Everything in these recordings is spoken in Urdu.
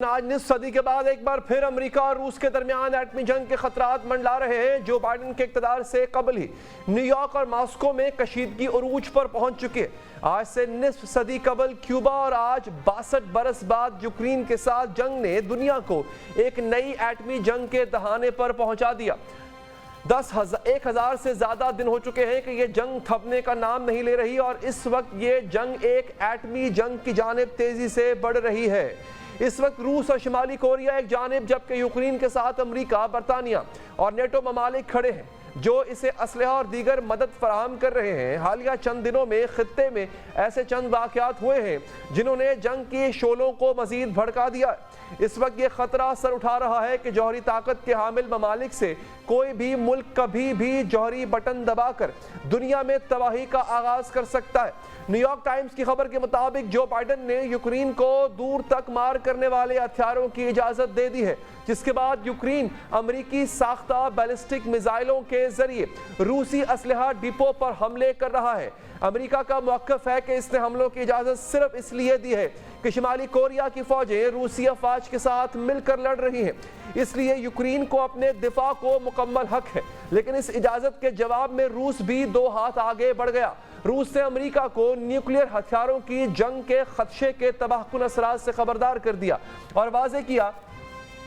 آج نصف صدی کے بعد ایک بار پھر امریکہ اور روس کے درمیان ایٹمی جنگ کے خطرات منڈلا رہے ہیں۔ جو بائیڈن کے اقتدار سے قبل ہی نیو یارک اور ماسکو میں کشیدگی عروج پر پہنچ چکی ہے۔ آج سے نصف صدی قبل کیوبا اور آج 62 برس بعد یوکرین کے ساتھ جنگ نے دنیا کو ایک نئی ایٹمی جنگ کے دہانے پر پہنچا دیا۔ 1000 سے زیادہ دن ہو چکے ہیں کہ یہ جنگ تھمنے کا نام نہیں لے رہی اور اس وقت یہ جنگ ایک ایٹمی جنگ کی جانب تیزی سے بڑھ رہی ہے۔ اس وقت روس اور شمالی کوریا ایک جانب جبکہ یوکرین کے ساتھ امریکہ، برطانیہ اور نیٹو ممالک کھڑے ہیں جو اسے اسلحہ اور دیگر مدد فراہم کر رہے ہیں۔ حالیہ چند دنوں میں خطے میں ایسے چند واقعات ہوئے ہیں جنہوں نے جنگ کی شعلوں کو مزید بھڑکا دیا ہے۔ اس وقت یہ خطرہ سر اٹھا رہا ہے کہ جوہری طاقت کے حامل ممالک سے کوئی بھی ملک کبھی بھی جوہری بٹن دبا کر دنیا میں تباہی کا آغاز کر سکتا ہے۔ نیو یارک ٹائمز کی خبر کے مطابق جو بائیڈن نے یوکرین کو دور تک مار کرنے والے ہتھیاروں کی اجازت دے دی ہے، جس کے بعد یوکرین امریکی ساختہ بیلسٹک میزائلوں کے ذریعے روسی اسلحہ ڈپو پر حملے کر رہا ہے۔ امریکہ کا موقف ہے کہ اس نے حملوں کی اجازت صرف اس لیے دی ہے کہ شمالی کوریا کی فوجیں روسی افواج کے ساتھ مل کر لڑ رہی ہیں، اس لیے یوکرین کو اپنے دفاع کو مکمل حق ہے۔ لیکن اس اجازت کے جواب میں روس بھی 2 ہاتھ آگے بڑھ گیا۔ روس نے امریکہ کو نیوکلیئر ہتھیاروں کی جنگ کے خدشے کے تباہ کن اثرات سے خبردار کر دیا اور واضح کیا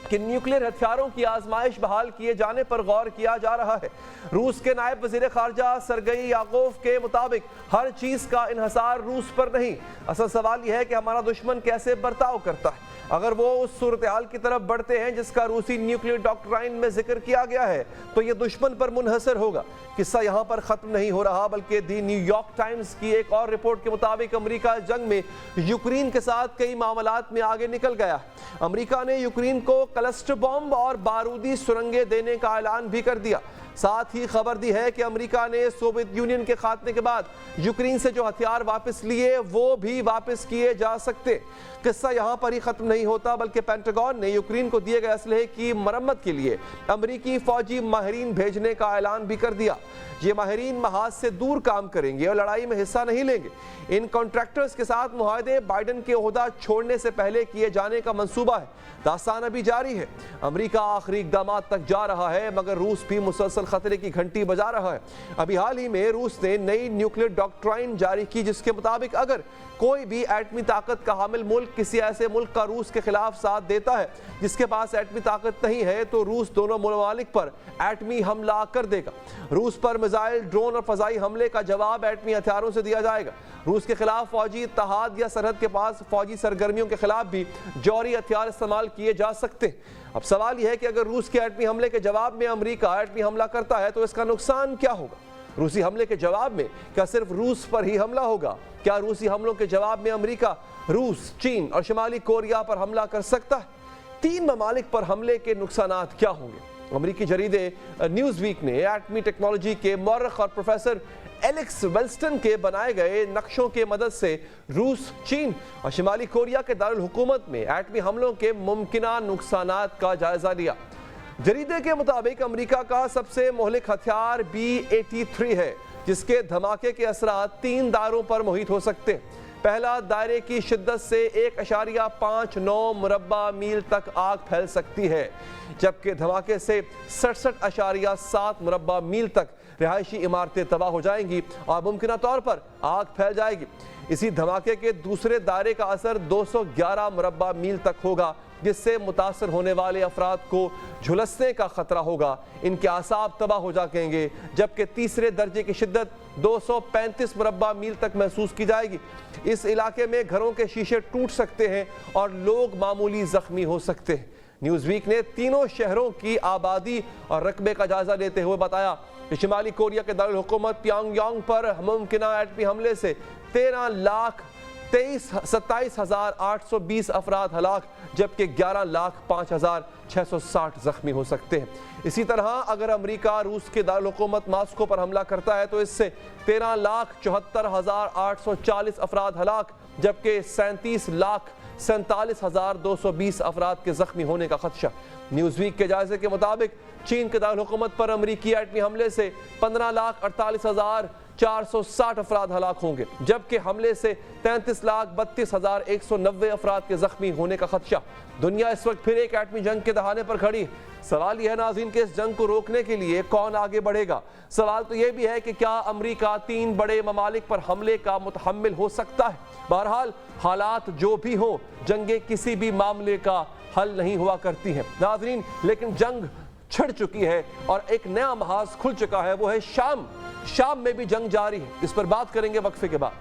کہ نیوکلیئر ہتھیاروں کی آزمائش بحال کیے جانے پر غور کیا جا رہا ہے۔ روس کے نائب وزیر خارجہ سرگئی یاگوف کے مطابق ہر چیز کا انحصار روس پر نہیں، اصل سوال یہ ہے کہ ہمارا دشمن کیسے برتاؤ کرتا ہے۔ اگر وہ اس صورتحال کی طرف بڑھتے ہیں جس کا روسی نیوکلیئر ڈاکٹرائن میں ذکر کیا گیا ہے تو یہ دشمن پر منحصر ہوگا۔ قصہ یہاں پر ختم نہیں ہو رہا بلکہ دی نیو یارک ٹائمز کی ایک اور رپورٹ کے مطابق امریکہ جنگ میں یوکرین کے ساتھ کئی معاملات میں آگے نکل گیا ہے۔ امریکہ نے یوکرین کو کلسٹر بم اور بارودی سرنگیں دینے کا اعلان بھی کر دیا۔ ساتھ ہی خبر دی ہے کہ امریکہ نے سوویت یونین کے خاتمے کے بعد یوکرین سے جو ہتھیار واپس لیے وہ بھی واپس کیے جا سکتے۔ قصہ یہاں پر ہی ختم نہیں ہوتا بلکہ پینٹاگون نے یوکرین کو دیے گئے اسلحے کی مرمت کے لیے امریکی فوجی ماہرین بھیجنے کا اعلان بھی کر دیا۔ یہ ماہرین محاذ سے دور کام کریں گے اور لڑائی میں حصہ نہیں لیں گے۔ ان کانٹریکٹرز کے ساتھ معاہدے بائیڈن کے عہدہ چھوڑنے سے پہلے کیے جانے کا منصوبہ ہے۔ داستان ابھی جاری ہے۔ امریکہ آخری اقدامات تک جا رہا ہے مگر روس بھی مسلسل خطرے کی گھنٹی بجا رہا ہے۔ ابھی حال ہی میں روس نے نئی نیوکلیئر ڈاکٹرائن جاری کی جس کے مطابق اگر کوئی بھی ایٹمی طاقت کا حامل ملک کسی ایسے ملک کا روس کے خلاف ساتھ دیتا ہے جس کے پاس ایٹمی طاقت نہیں ہے تو روس دونوں ممالک پر ایٹمی حملہ کر دے گا۔ روس پر میزائل، ڈرون اور فضائی حملے کا جواب ایٹمی ہتھیاروں سے دیا جائے گا۔ روس کے خلاف فوجی اتحاد یا سرحد کے پاس فوجی سرگرمیوں کے خلاف بھی جوہری ہتھیار استعمال کیے جا سکتے ہیں۔ اب سوال یہ ہے کہ اگر روس کے ایٹمی حملے کے جواب میں امریکہ ایٹمی حملہ کرتا ہے تو اس کا نقصان کیا ہوگا؟ روسی حملے کے جواب میں کیا صرف روس پر ہی حملہ ہوگا؟ کیا روسی حملوں کے جواب میں امریکہ روس، چین اور شمالی کوریا پر حملہ کر سکتا ہے؟ 3 ممالک پر حملے کے نقصانات کیا ہوں گے؟ امریکی جریدے نیوز ویک نے ایٹمی ٹیکنالوجی کے مورخ اور پروفیسر ایلیکس ویلسٹن کے بنائے گئے نقشوں کے مدد سے روس، چین اور شمالی کوریا کے دارالحکومت میں ایٹمی حملوں کے ممکنہ نقصانات کا جائزہ لیا۔ جریدے کے مطابق امریکہ کا سب سے مہلک ہتھیار B-83 ہے جس کے دھماکے کے اثرات 3 دائروں پر محیط ہو سکتے ہیں۔ پہلا، دائرے کی شدت سے 1.59 مربع میل تک آگ پھیل سکتی ہے جبکہ دھماکے سے 67.7 مربع میل تک رہائشی عمارتیں تباہ ہو جائیں گی اور ممکنہ طور پر آگ پھیل جائے گی۔ اسی دھماکے کے دوسرے دائرے کا اثر 211 مربع میل تک ہوگا جس سے متاثر ہونے والے افراد کو جھلسنے کا خطرہ ہوگا، ان کے اعصاب تباہ ہو جائیں گے، جبکہ تیسرے درجے کی شدت 235 مربع میل تک محسوس کی جائے گی۔ اس علاقے میں گھروں کے شیشے ٹوٹ سکتے ہیں اور لوگ معمولی زخمی ہو سکتے ہیں۔ نیوز ویک نے تینوں شہروں کی آبادی اور رقبے کا جائزہ لیتے ہوئے بتایا کہ شمالی کوریا کے دارالحکومت پیانگ یانگ پر ممکنہ ایٹمی حملے سے 13,27,820 افراد ہلاک جبکہ 11,05,660 زخمی ہو سکتے ہیں۔ اسی طرح اگر امریکہ روس کے دارالحکومت ماسکو پر حملہ کرتا ہے تو اس سے 13,74,840 افراد ہلاک جبکہ 37,47,220 افراد کے زخمی ہونے کا خدشہ۔ نیوز ویک کے جائزے کے مطابق چین کے دارالحکومت پر امریکی ایٹمی حملے سے 15,48,000 460 افراد ہلاک ہوں گے، جبکہ حملے سے 33,32,190 افراد کے زخمی ہونے کا خدشہ۔ دنیا اس وقت پھر ایک ایٹمی جنگ کے دہانے پر کھڑی ہے۔ سوال یہ ہے ناظرین کہ اس جنگ کو روکنے کے لیے کون آگے بڑھے گا؟ سوال تو یہ بھی ہے کہ کیا امریکہ 3 بڑے ممالک پر حملے کا متحمل ہو سکتا ہے؟ بہرحال حالات جو بھی ہوں، جنگیں کسی بھی معاملے کا حل نہیں ہوا کرتی ہیں ناظرین، لیکن جنگ چھڑ چکی ہے اور ایک نیا محاذ کھل چکا ہے، وہ ہے شام میں بھی جنگ جاری ہے۔ اس پر بات کریں گے وقفے کے بعد۔